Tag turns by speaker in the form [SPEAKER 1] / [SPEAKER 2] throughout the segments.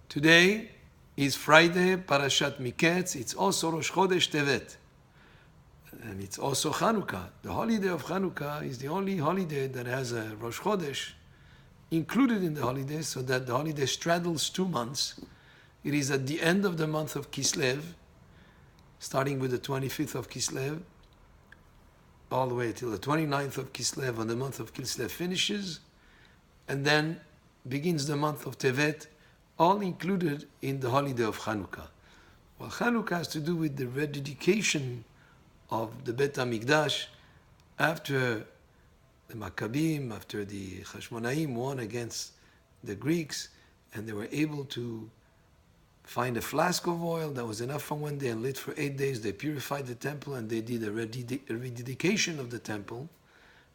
[SPEAKER 1] Today is Friday, Parashat Miketz. It's also Rosh Chodesh Tevet. And it's also Hanukkah. The holiday of Hanukkah is the only holiday that has a Rosh Chodesh included in the holiday, so that the holiday straddles 2 months. It is at the end of the month of Kislev, starting with the 25th of Kislev, all the way till the 29th of Kislev, when the month of Kislev finishes, and then begins the month of Tevet, all included in the holiday of Hanukkah. Well, Hanukkah has to do with the rededication of the Bet HaMikdash after the Maccabim, after the Hashmonaim won against the Greeks, and they were able to find a flask of oil that was enough for one day and lit for 8 days. They purified the temple and they did a rededication of the temple,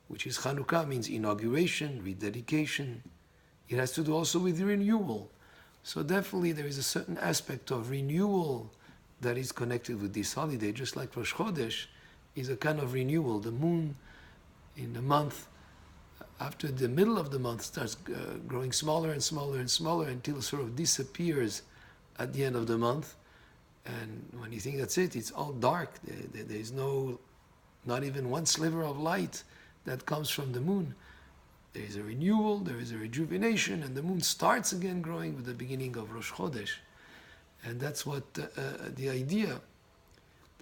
[SPEAKER 1] which is Hanukkah, means inauguration, rededication. It has to do also with renewal. So definitely there is a certain aspect of renewal that is connected with this holiday, just like Rosh Chodesh is a kind of renewal. The moon in the month, after the middle of the month, starts growing smaller and smaller and smaller until it sort of disappears at the end of the month. And when you think that's it, it's all dark. There is not even one sliver of light that comes from the moon. There is a renewal, there is a rejuvenation, and the moon starts again growing with the beginning of Rosh Chodesh. And that's what the idea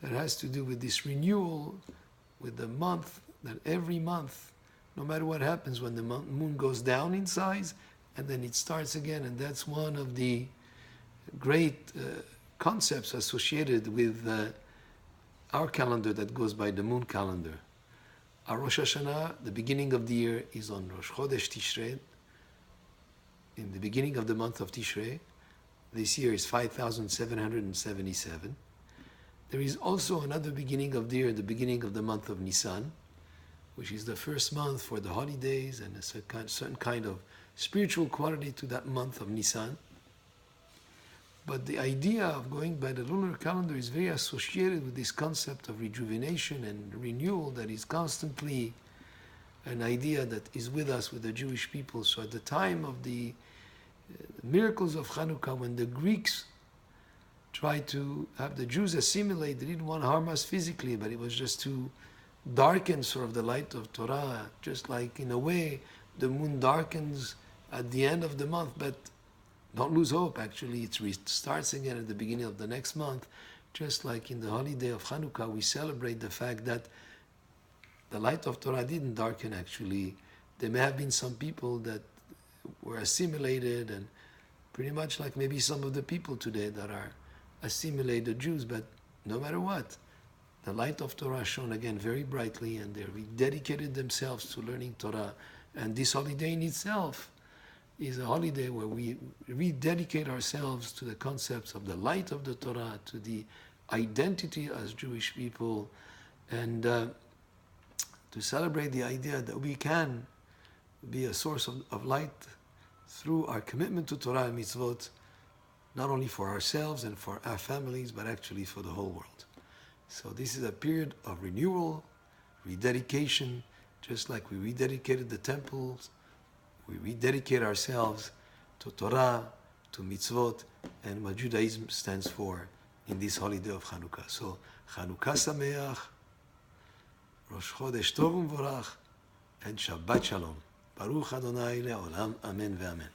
[SPEAKER 1] that has to do with this renewal, with the month, that every month, no matter what happens, when the moon goes down in size, and then it starts again. And that's one of the great concepts associated with our calendar that goes by the moon calendar. Our Rosh Hashanah, the beginning of the year, is on Rosh Chodesh Tishrei, in the beginning of the month of Tishrei. This year is 5,777. There is also another beginning of the year, the beginning of the month of Nisan, which is the first month for the holidays and a certain kind of spiritual quality to that month of Nisan. But the idea of going by the lunar calendar is very associated with this concept of rejuvenation and renewal that is constantly an idea that is with us, with the Jewish people. So at the time of the miracles of Hanukkah, when the Greeks tried to have the Jews assimilate, they didn't want to harm us physically, but it was just to darken sort of the light of Torah, just like in a way the moon darkens at the end of the month, but don't lose hope. Actually, it starts again at the beginning of the next month. Just like in the holiday of Hanukkah, we celebrate the fact that the light of Torah didn't darken actually. There may have been some people that were assimilated, and pretty much like maybe some of the people today that are assimilated Jews, but no matter what, the light of Torah shone again very brightly, and they rededicated themselves to learning Torah. And this holiday in itself is a holiday where we rededicate ourselves to the concepts of the light of the Torah, to the identity as Jewish people, and to celebrate the idea that we can be a source of light through our commitment to Torah and mitzvot, not only for ourselves and for our families, but actually for the whole world. So this is a period of renewal, rededication, just like we rededicated the temples. We rededicate ourselves to Torah, to mitzvot, and what Judaism stands for in this holiday of Hanukkah. So, Hanukkah Sameach, Rosh Chodesh Tov U'Mvorach, and Shabbat Shalom. Baruch Adonai Le'olam. Amen ve'amen.